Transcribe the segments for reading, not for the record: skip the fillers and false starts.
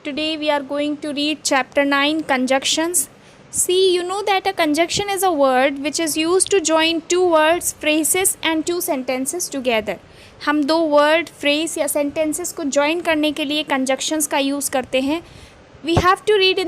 Today we are going to read chapter 9 conjunctions. See, you know that a conjunction is a word which is used to join two words, phrases and two sentences together. हम दो word, phrase या sentences को join करने के लिए conjunctions का use करते हैं. We have to read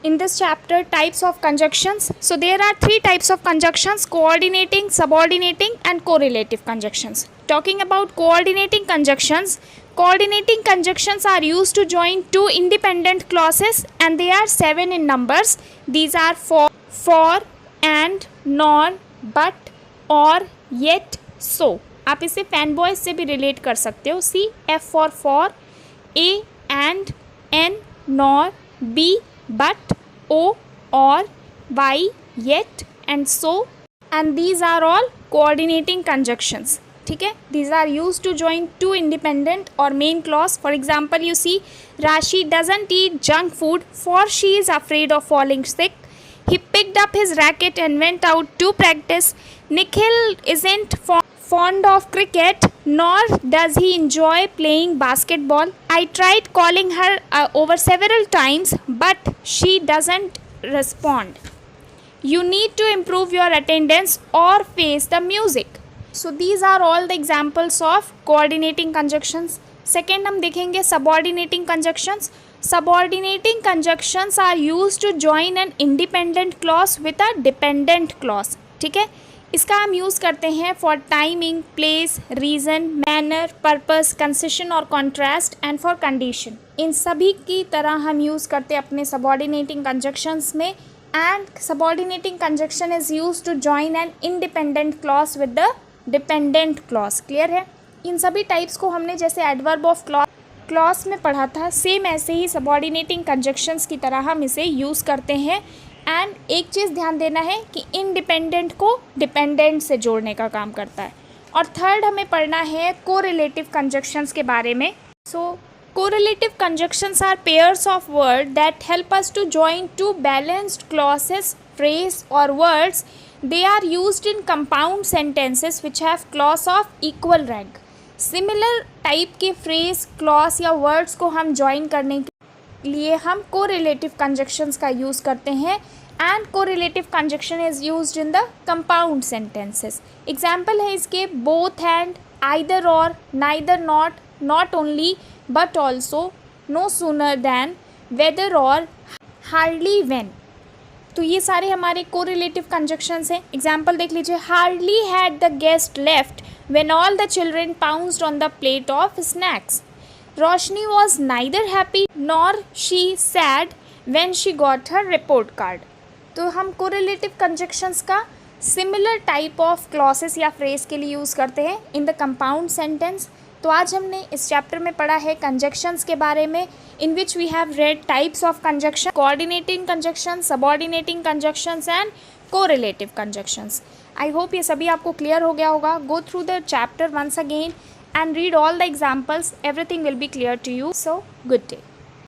in this chapter types of conjunctions. So there are three types of conjunctions: coordinating, subordinating and correlative conjunctions. Talking about coordinating conjunctions, coordinating conjunctions are used to join two independent clauses and they are 7 in numbers. These are for, and, nor, but, or, yet, so. आप इसे fan boys से भी relate कर सकते हो. सी, F for, A and, N, nor, B, but, O, or, Y, yet and so, and these are all coordinating conjunctions. ठीक है, these are used to join two independent or main clause. For example, you see, Rashi doesn't eat junk food for she is afraid of falling sick. He picked up his racket and went out to practice. Nikhil isn't fond of cricket, nor does he enjoy playing basketball. I tried calling her over several times, but she doesn't respond. You need to improve your attendance or face the music. So these are all the examples of coordinating conjunctions. Second हम देखेंगे subordinating conjunctions. Subordinating conjunctions are used to join an independent clause with a dependent clause. ठीक है, इसका हम use करते हैं for timing, place, reason, manner, purpose, concession और contrast and for condition. इन सभी की तरह हम यूज़ करते हैं अपने subordinating conjunctions में. And subordinating conjunction is used to join an independent clause with the dependent clause. Clear है? इन सभी टाइप्स को हमने जैसे adverb of clause में पढ़ा था, सेम ऐसे ही subordinating conjunctions की तरह हम इसे यूज़ करते हैं. एंड एक चीज़ ध्यान देना है कि इंडिपेंडेंट को डिपेंडेंट से जोड़ने का काम करता है. और थर्ड हमें पढ़ना है कोरिलेटिव कंजक्शंस के बारे में. So correlative conjunctions are pairs of word that help us to join two balanced clauses, phrase और words. They are used in compound sentences which have clause of equal rank. Similar type के phrase, clause या words को हम join करने के लिए हम correlative conjunctions का यूज़ करते हैं. And correlative conjunction is used in the compound sentences. Example है इसके both and, either or, neither nor, not only but also, no sooner than, whether or, hardly when. तो ये सारे हमारे कोरिलेटिव कंजक्शंस हैं. एग्जाम्पल देख लीजिए. Hardly had the guest left when all the children pounced on the plate of snacks. Roshni was neither happy nor she said when she got her report card. तो हम correlative conjunctions का similar type of clauses या phrase के लिए use करते हैं इन the compound sentence. तो आज हमने इस चैप्टर में पढ़ा है कंजक्शंस के बारे में, in which we have read types of conjunction, coordinating conjunctions, subordinating conjunctions and correlative conjunctions. I hope ये सभी आपको क्लियर हो गया होगा. Go through the chapter once again and read all the examples. Everything will be clear to you. So good day.